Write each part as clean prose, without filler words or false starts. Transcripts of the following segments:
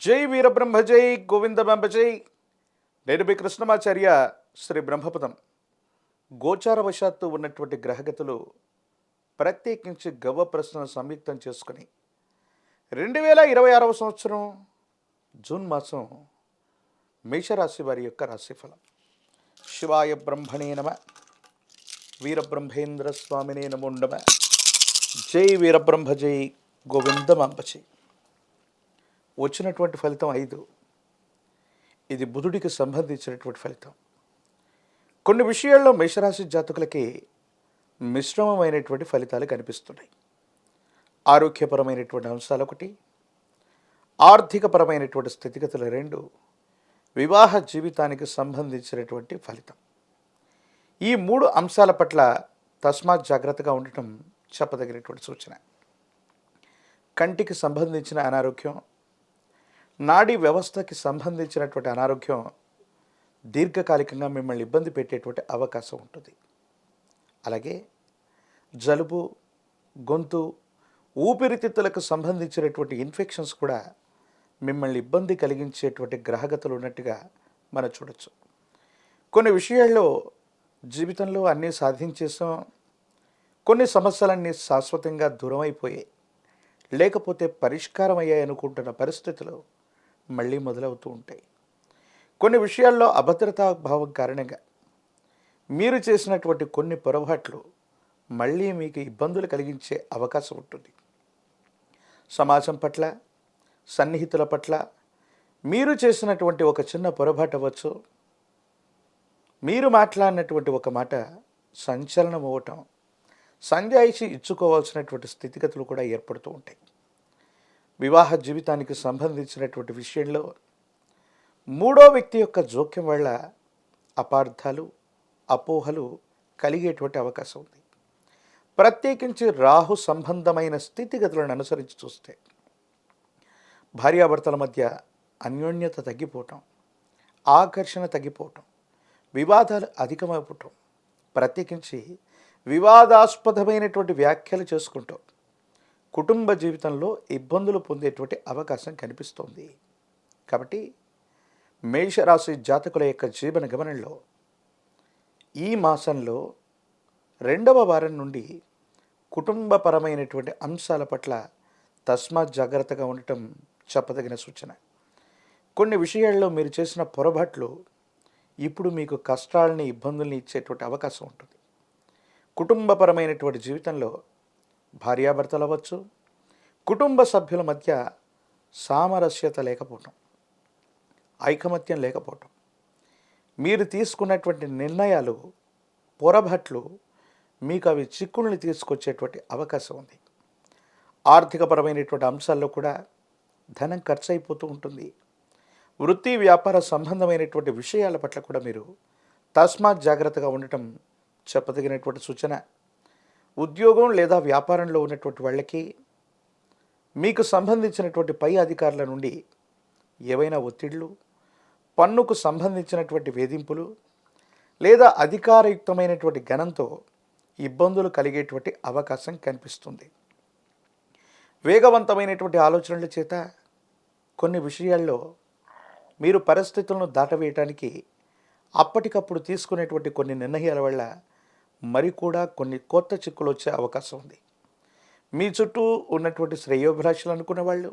జై వీరబ్రహ్మ జై గోవిందమాంబ జై. నేను మీ కృష్ణమాచార్య. శ్రీ బ్రహ్మపదం. గోచారవశాత్తు ఉన్నటువంటి గ్రహగతులు ప్రత్యేకించి గవ్వ ప్రశ్నను సంయుక్తం చేసుకుని 2026 సంవత్సరం జూన్ మాసం మేషరాశి వారి యొక్క రాశిఫలం. శివాయ బ్రహ్మణే నమ. వీరబ్రహ్మేంద్ర స్వామినే నమో నమ. జై వీరబ్రహ్మ జై గోవిందమాంబ జై. వచ్చినటువంటి ఫలితం 5. ఇది బుధుడికి సంబంధించినటువంటి ఫలితం. కొన్ని విషయాల్లో మేషరాశి జాతకులకి మిశ్రమమైనటువంటి ఫలితాలు కనిపిస్తున్నాయి. ఆరోగ్యపరమైనటువంటి అంశాలు 1, ఆర్థికపరమైనటువంటి స్థితిగతులు 2, వివాహ జీవితానికి సంబంధించినటువంటి ఫలితం. ఈ 3 అంశాల పట్ల తస్మాత్ జాగ్రత్తగా ఉండటం చెప్పదగినటువంటి సూచన. కంటికి సంబంధించిన అనారోగ్యం, నాడీ వ్యవస్థకి సంబంధించినటువంటి అనారోగ్యం దీర్ఘకాలికంగా మిమ్మల్ని ఇబ్బంది పెట్టేటువంటి అవకాశం ఉంటుంది. అలాగే జలుబు, గొంతు, ఊపిరితిత్తులకు సంబంధించినటువంటి ఇన్ఫెక్షన్స్ కూడా మిమ్మల్ని ఇబ్బంది కలిగించేటువంటి గ్రహగతులు ఉన్నట్టుగా మనం చూడొచ్చు. కొన్ని విషయాల్లో జీవితంలో అన్నీ సాధించేసాం, కొన్ని సమస్యలన్నీ శాశ్వతంగా దూరం అయిపోయాయి, లేకపోతే పరిష్కారం అయ్యాయి అనుకుంటున్న పరిస్థితులు మళ్ళీ మొదలవుతూ ఉంటాయి. కొన్ని విషయాల్లో అభద్రతా భావం కారణంగా మీరు చేసినటువంటి కొన్ని పొరపాట్లు మళ్ళీ మీకు ఇబ్బందులు కలిగించే అవకాశం ఉంటుంది. సమాజం పట్ల, సన్నిహితుల పట్ల మీరు చేసినటువంటి ఒక చిన్న పొరపాటు అవ్వచ్చు, మీరు మాట్లాడినటువంటి ఒక మాట సంచలనం అవ్వటం, సంజాయిషి ఇచ్చుకోవాల్సినటువంటి స్థితిగతులు కూడా ఏర్పడుతూ ఉంటాయి. వివాహ జీవితానికి సంబంధించినటువంటి విషయంలో 3వ వ్యక్తి యొక్క జోక్యం వల్ల అపార్థాలు, అపోహలు కలిగేటువంటి అవకాశం ఉంది. ప్రత్యేకించి రాహు సంబంధమైన స్థితిగతులను అనుసరించి చూస్తే భార్యాభర్తల మధ్య అన్యోన్యత తగ్గిపోవటం, ఆకర్షణ తగ్గిపోవటం, వివాదాలు అధికమైపోవటం, ప్రత్యేకించి వివాదాస్పదమైనటువంటి వ్యాఖ్యలు చేసుకుంటూ కుటుంబ జీవితంలో ఇబ్బందులు పొందేటువంటి అవకాశం కనిపిస్తోంది. కాబట్టి మేషరాశి జాతకుల యొక్క జీవన గమనంలో ఈ మాసంలో 2వ వారం నుండి కుటుంబపరమైనటువంటి అంశాల పట్ల తస్మాత్ జాగ్రత్తగా ఉండటం చెప్పదగిన సూచన. కొన్ని విషయాల్లో మీరు చేసిన పొరపాట్లు ఇప్పుడు మీకు కష్టాలని, ఇబ్బందుల్ని ఇచ్చేటువంటి అవకాశం ఉంటుంది. కుటుంబపరమైనటువంటి జీవితంలో భార్యాభర్తలు అవ్వచ్చు, కుటుంబ సభ్యుల మధ్య సామరస్యత లేకపోవటం, ఐకమత్యం లేకపోవటం, మీరు తీసుకున్నటువంటి నిర్ణయాలు, పొరపాట్లు మీకు అవి చిక్కుల్ని తీసుకొచ్చేటువంటి అవకాశం ఉంది. ఆర్థికపరమైనటువంటి అంశాల్లో కూడా ధనం ఖర్చు అయిపోతూ ఉంటుంది. వృత్తి వ్యాపార సంబంధమైనటువంటి విషయాల పట్ల కూడా మీరు తస్మాత్ జాగ్రత్తగా ఉండటం చెప్పదగినటువంటి సూచన. ఉద్యోగం లేదా వ్యాపారంలో ఉన్నటువంటి వాళ్ళకి మీకు సంబంధించినటువంటి పై అధికారుల నుండి ఏవైనా ఒత్తిళ్లు, పన్నుకు సంబంధించినటువంటి వేధింపులు లేదా అధికారయుక్తమైనటువంటి గణంతో ఇబ్బందులు కలిగేటువంటి అవకాశం కనిపిస్తుంది. వేగవంతమైనటువంటి ఆలోచనల చేత కొన్ని విషయాల్లో మీరు పరిస్థితులను దాటవేయటానికి అప్పటికప్పుడు తీసుకునేటువంటి కొన్ని నిర్ణయాల వల్ల మరి కూడా కొన్ని కొత్త చిక్కులు వచ్చే అవకాశం ఉంది. మీ చుట్టూ ఉన్నటువంటి శ్రేయోభిలాషులు అనుకున్న వాళ్ళు,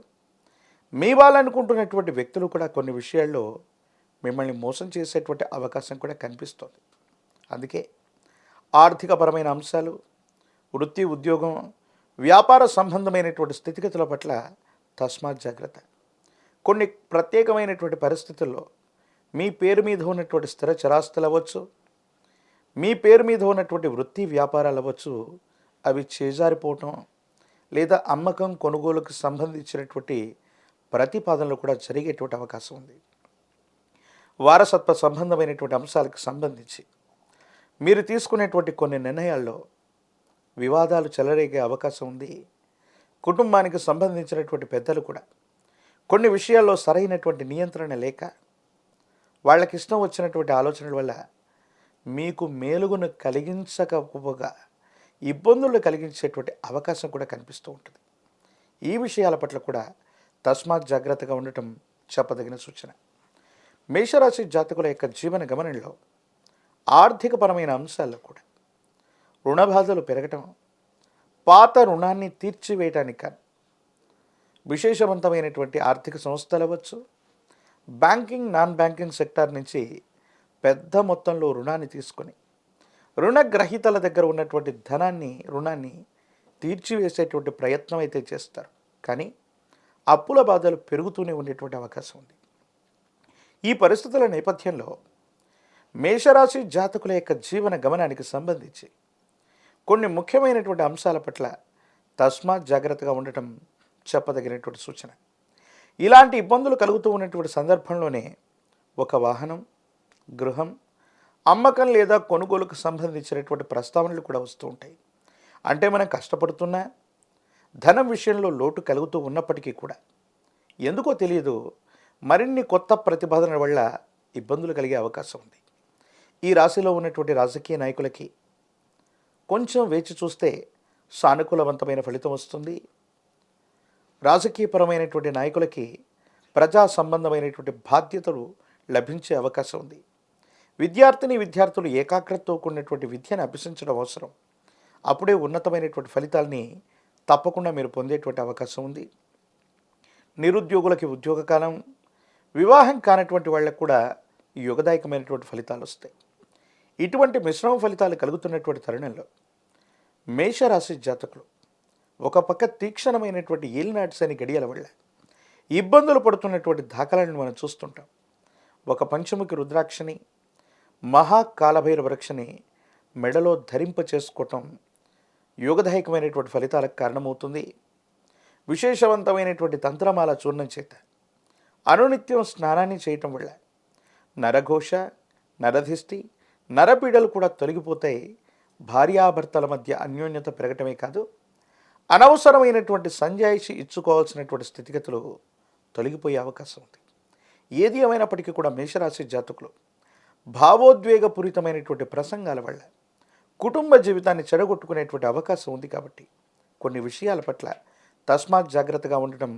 మీ వాళ్ళు అనుకుంటున్నటువంటి వ్యక్తులు కూడా కొన్ని విషయాల్లో మిమ్మల్ని మోసం చేసేటువంటి అవకాశం కూడా కనిపిస్తుంది. అందుకే ఆర్థికపరమైన అంశాలు, వృత్తి, ఉద్యోగం, వ్యాపార సంబంధమైనటువంటి స్థితిగతుల పట్ల తస్మాత్ జాగ్రత్త. కొన్ని ప్రత్యేకమైనటువంటి పరిస్థితుల్లో మీ పేరు మీద ఉన్నటువంటి స్థిర చరాస్తులు అవ్వచ్చు, మీ పేరు మీద ఉన్నటువంటి వృత్తి వ్యాపారాలు అవ్వచ్చు, అవి చేజారిపోవటం లేదా అమ్మకం, కొనుగోలుకు సంబంధించినటువంటి ప్రతిపాదనలు కూడా జరిగేటువంటి అవకాశం ఉంది. వారసత్వ సంబంధమైనటువంటి అంశాలకు సంబంధించి మీరు తీసుకునేటువంటి కొన్ని నిర్ణయాల్లో వివాదాలు చెలరేగే అవకాశం ఉంది. కుటుంబానికి సంబంధించినటువంటి పెద్దలు కూడా కొన్ని విషయాల్లో సరైనటువంటి నియంత్రణ లేక వాళ్ళకి ఇష్టం వచ్చినటువంటి ఆలోచనల వల్ల మీకు మేలుగును కలిగించకపోగా ఇబ్బందులు కలిగించేటువంటి అవకాశం కూడా కనిపిస్తూ ఉంటుంది. ఈ విషయాల పట్ల కూడా తస్మాత్ జాగ్రత్తగా ఉండటం చెప్పదగిన సూచన. మేషరాశి జాతకుల యొక్క జీవన గమనంలో ఆర్థికపరమైన అంశాల్లో కూడా రుణ బాధలు పెరగటం, పాత రుణాన్ని తీర్చివేయటానికి కానీ విశేషవంతమైనటువంటి ఆర్థిక సంస్థలు అవ్వచ్చు, బ్యాంకింగ్ నాన్ బ్యాంకింగ్ సెక్టార్ నుంచి పెద్ద మొత్తంలో రుణాన్ని తీసుకొని రుణగ్రహీతల దగ్గర ఉన్నటువంటి రుణాన్ని తీర్చివేసేటువంటి ప్రయత్నం అయితే చేస్తారు. కానీ అప్పుల బాధలు పెరుగుతూనే ఉండేటువంటి అవకాశం ఉంది. ఈ పరిస్థితుల నేపథ్యంలో మేషరాశి జాతకుల యొక్క జీవన గమనానికి సంబంధించి కొన్ని ముఖ్యమైనటువంటి అంశాల పట్ల తస్మాత్ జాగ్రత్తగా ఉండటం చెప్పదగినటువంటి సూచన. ఇలాంటి ఇబ్బందులు కలుగుతూ ఉన్నటువంటి సందర్భంలోనే ఒక వాహనం, గృహం అమ్మకం లేదా కొనుగోలుకు సంబంధించినటువంటి ప్రస్తావనలు కూడా వస్తూ ఉంటాయి. అంటే మనం కష్టపడుతున్నా ధనం విషయంలో లోటు కలుగుతూ ఉన్నప్పటికీ కూడా ఎందుకో తెలియదు మరిన్ని కొత్త ప్రతిపాదనల వల్ల ఇబ్బందులు కలిగే అవకాశం ఉంది. ఈ రాశిలో ఉన్నటువంటి రాజకీయ నాయకులకి కొంచెం వేచి చూస్తే సానుకూలవంతమైన ఫలితం వస్తుంది. రాజకీయపరమైనటువంటి నాయకులకి ప్రజా సంబంధమైనటువంటి బాధ్యతలు లభించే అవకాశం ఉంది. విద్యార్థులు ఏకాగ్రతతో కూడినటువంటి విద్యను అభ్యసించడం అవసరం. అప్పుడే ఉన్నతమైనటువంటి ఫలితాలని తప్పకుండా మీరు పొందేటువంటి అవకాశం ఉంది. నిరుద్యోగులకి ఉద్యోగ కాలం, వివాహం కానటువంటి వాళ్ళకు కూడా యోగదాయకమైనటువంటి ఫలితాలు వస్తాయి. ఇటువంటి మిశ్రమ ఫలితాలు కలుగుతున్నటువంటి తరుణంలో మేషరాశి జాతకులు ఒక పక్క తీక్షణమైనటువంటి ఏలినాటి శని గడియల వల్ల ఇబ్బందులు పడుతున్నటువంటి దాఖలాలను మనం చూస్తుంటాం. ఒక పంచముఖి రుద్రాక్షని, మహాకాలభైరవ వృక్షని మెడలో ధరింప చేసుకోవటం యోగదాయకమైనటువంటి ఫలితాలకు కారణమవుతుంది. విశేషవంతమైనటువంటి తంత్రమాల చూర్ణం చేత అనునిత్యం స్నానాన్ని చేయటం వల్ల నరఘోష, నరధిష్టి, నరపీడలు కూడా తొలగిపోతాయి. భార్యాభర్తల మధ్య అన్యోన్యత పెరగటమే కాదు, అనవసరమైనటువంటి సంజాయిషి ఇచ్చుకోవాల్సినటువంటి స్థితిగతులు తొలగిపోయే అవకాశం ఉంది. ఏది ఏమైనప్పటికీ కూడా మేషరాశి జాతకులు భావోద్వేగపూరితమైనటువంటి ప్రసంగాల వల్ల కుటుంబ జీవితాన్ని చెడగొట్టుకునేటువంటి అవకాశం ఉంది. కాబట్టి కొన్ని విషయాల పట్ల తస్మాత్ జాగ్రత్తగా ఉండటం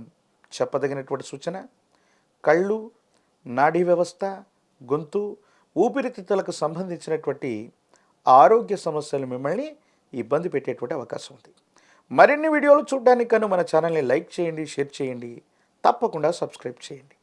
చెప్పదగినటువంటి సూచన. కళ్ళు, నాడీ వ్యవస్థ, గొంతు, ఊపిరితిత్తులకు సంబంధించినటువంటి ఆరోగ్య సమస్యలు మిమ్మల్ని ఇబ్బంది పెట్టేటువంటి అవకాశం ఉంది. మరిన్ని వీడియోలు చూడడానికి మన ఛానల్ని లైక్ చేయండి, షేర్ చేయండి, తప్పకుండా సబ్స్క్రైబ్ చేయండి.